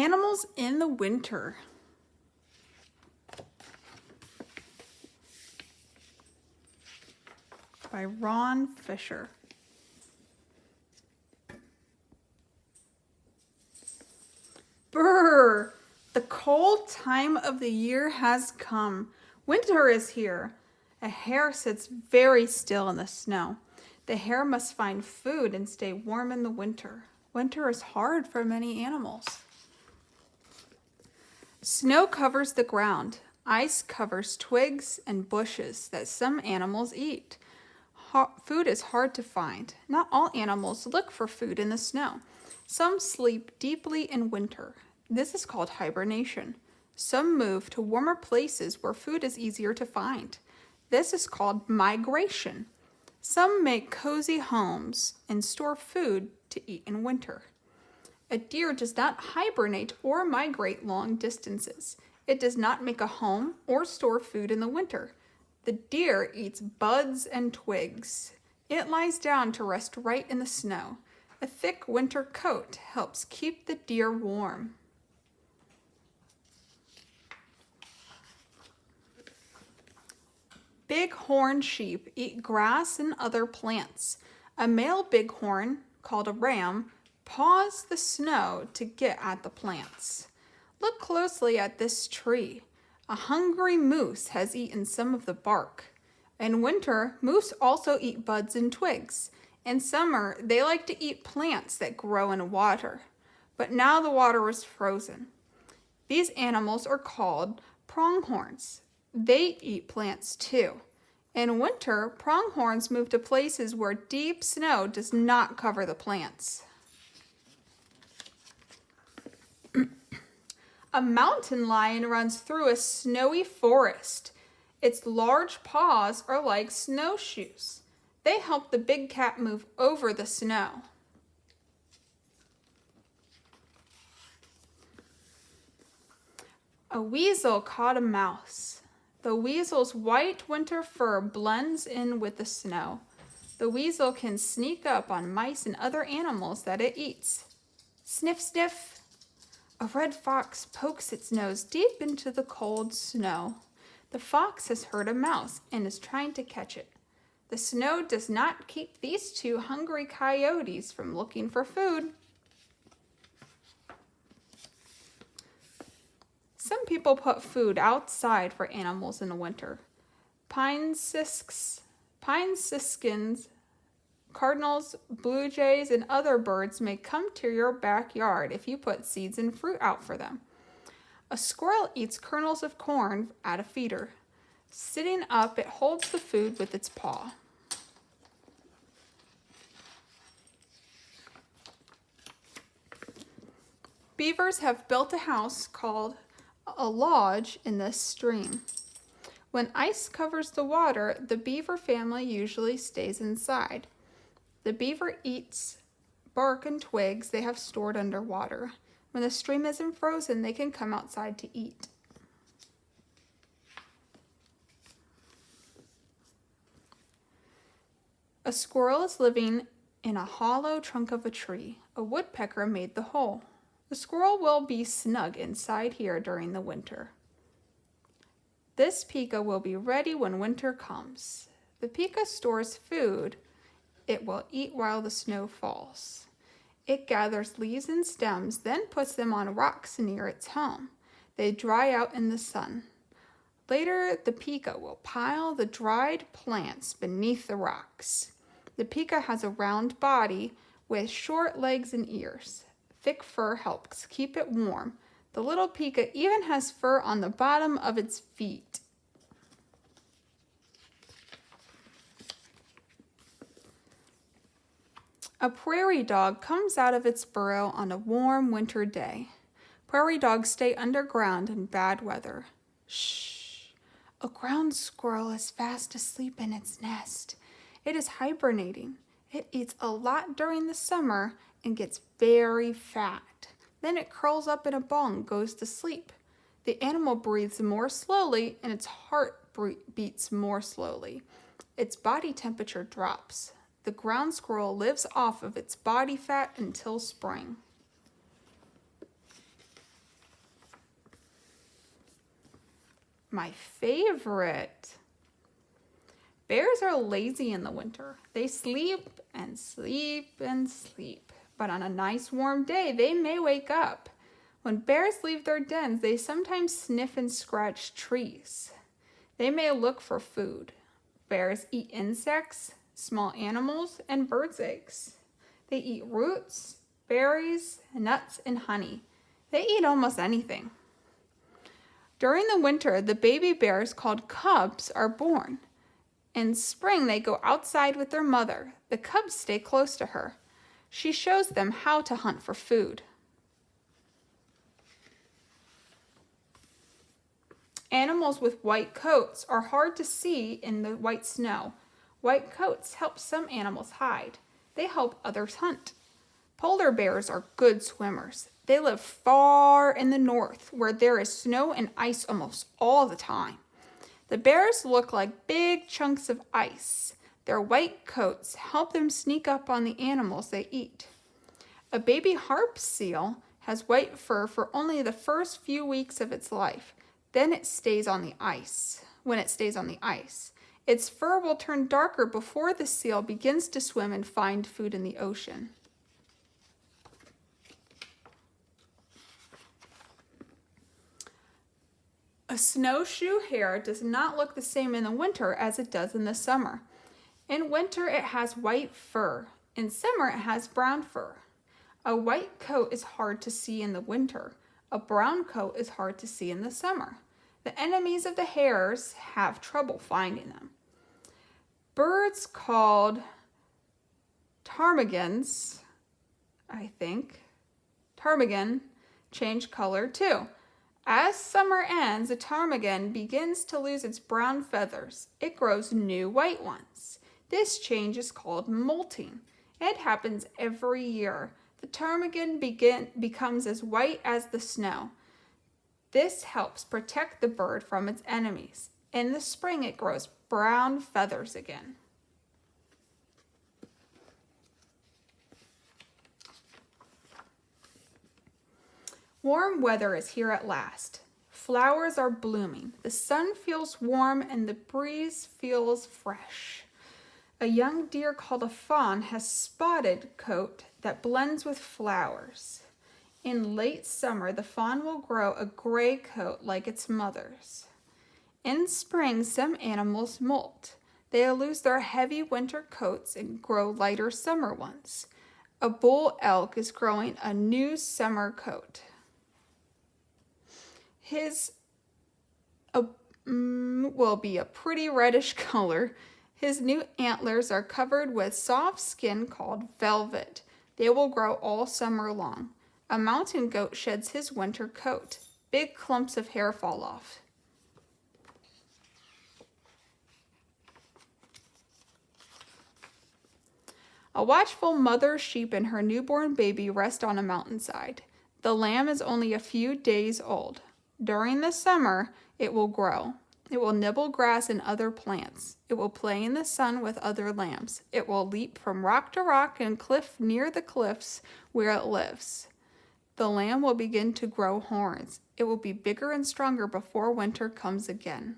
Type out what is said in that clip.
Animals in the Winter by Ron Fischer. Brr! The cold time of the year has come. Winter is here. A hare sits very still in the snow. The hare must find food and stay warm in the winter. Winter is hard for many animals. Snow covers the ground. Ice covers twigs and bushes that some animals eat. Food is hard to find. Not all animals look for food in the snow. Some sleep deeply in winter. This is called hibernation. Some move to warmer places where food is easier to find. This is called migration. Some make cozy homes and store food to eat in winter. A deer does not hibernate or migrate long distances. It does not make a home or store food in the winter. The deer eats buds and twigs. It lies down to rest right in the snow. A thick winter coat helps keep the deer warm. Bighorn sheep eat grass and other plants. A male bighorn, called a ram, paws the snow to get at the plants. Look closely at this tree. A hungry moose has eaten some of the bark. In winter, moose also eat buds and twigs. In summer, they like to eat plants that grow in water. But now the water is frozen. These animals are called pronghorns. They eat plants too. In winter, pronghorns move to places where deep snow does not cover the plants. A mountain lion runs through a snowy forest. Its large paws are like snowshoes. They help the big cat move over the snow. A weasel caught a mouse. The weasel's white winter fur blends in with the snow. The weasel can sneak up on mice and other animals that it eats. Sniff, sniff. A red fox pokes its nose deep into the cold snow. The fox has heard a mouse and is trying to catch it. The snow does not keep these two hungry coyotes from looking for food. Some people put food outside for animals in the winter. Pine siskins, cardinals, blue jays, and other birds may come to your backyard if you put seeds and fruit out for them. A squirrel eats kernels of corn at a feeder. Sitting up, it holds the food with its paw. Beavers have built a house called a lodge in this stream. When ice covers the water, the beaver family usually stays inside. The beaver eats bark and twigs they have stored underwater. When the stream isn't frozen, they can come outside to eat. A squirrel is living in a hollow trunk of a tree. A woodpecker made the hole. The squirrel will be snug inside here during the winter. This pika will be ready when winter comes. The pika stores food it will eat while the snow falls. It gathers leaves and stems, then puts them on rocks near its home. They dry out in the sun. Later, the pika will pile the dried plants beneath the rocks. The pika has a round body with short legs and ears. Thick fur helps keep it warm. The little pika even has fur on the bottom of its feet. A prairie dog comes out of its burrow on a warm winter day. Prairie dogs stay underground in bad weather. Shh! A ground squirrel is fast asleep in its nest. It is hibernating. It eats a lot during the summer and gets very fat. Then it curls up in a ball and goes to sleep. The animal breathes more slowly and its heart beats more slowly. Its body temperature drops. The ground squirrel lives off of its body fat until spring. my favorite. Bears are lazy in the winter. They sleep and sleep and sleep. But on a nice warm day, they may wake up. When bears leave their dens, they sometimes sniff and scratch trees. They may look for food. Bears eat insects, small animals, and birds' eggs. They eat roots, berries, nuts, and honey. They eat almost anything. During the winter, the baby bears called cubs are born. In spring, they go outside with their mother. The cubs stay close to her. She shows them how to hunt for food. Animals with white coats are hard to see in the white snow. White coats help some animals hide. They help others hunt. Polar bears are good swimmers. They live far in the north where there is snow and ice almost all the time. The bears look like big chunks of ice. Their white coats help them sneak up on the animals they eat. A baby harp seal has white fur for only the first few weeks of its life. Then it stays on the ice. When it stays on the ice, its fur will turn darker before the seal begins to swim and find food in the ocean. A snowshoe hare does not look the same in the winter as it does in the summer. In winter, it has white fur. In summer, it has brown fur. A white coat is hard to see in the winter. A brown coat is hard to see in the summer. The enemies of the hares have trouble finding them. Birds called ptarmigans, ptarmigan, change color too. As summer ends, the ptarmigan begins to lose its brown feathers. It grows new white ones. This change is called molting. It happens every year. The ptarmigan becomes as white as the snow. This helps protect the bird from its enemies. In the spring, it grows brown feathers again. Warm weather is here at last. Flowers are blooming. The sun feels warm and the breeze feels fresh. A young deer called a fawn has spotted coat that blends with flowers. In late summer, the fawn will grow a gray coat like its mother's. In spring, some animals molt. They lose their heavy winter coats and grow lighter summer ones. A bull elk is growing a new summer coat. His will be a pretty reddish color. His new antlers are covered with soft skin called velvet. They will grow all summer long. A mountain goat sheds his winter coat. Big clumps of hair fall off. A watchful mother sheep and her newborn baby rest on a mountainside. The lamb is only a few days old. During the summer, it will grow. It will nibble grass and other plants. It will play in the sun with other lambs. It will leap from rock to rock and cliff near the cliffs where it lives. The lamb will begin to grow horns. It will be bigger and stronger before winter comes again.